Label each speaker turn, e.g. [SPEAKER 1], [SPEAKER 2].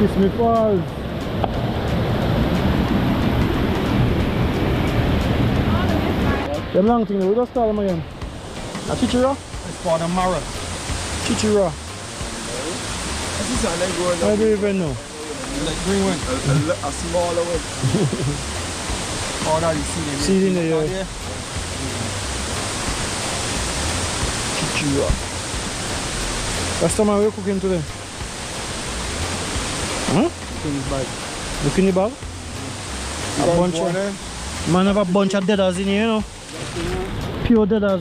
[SPEAKER 1] Kissimmee Falls. Them long thing, we just call them again. A chichira?
[SPEAKER 2] It's called a Mara.
[SPEAKER 1] Chichira.
[SPEAKER 3] This is how they go in
[SPEAKER 1] I don't even know.
[SPEAKER 2] Like green one.
[SPEAKER 3] a smaller one.
[SPEAKER 2] Oh, that is seed in
[SPEAKER 1] Seed in there, yeah.
[SPEAKER 2] yeah.
[SPEAKER 1] Chichira. That's the man we're cooking today. Huh?
[SPEAKER 2] Things bag.
[SPEAKER 1] Look in the bag. A bunch of, man have a bunch of deaders in here, you know. Pure deaders.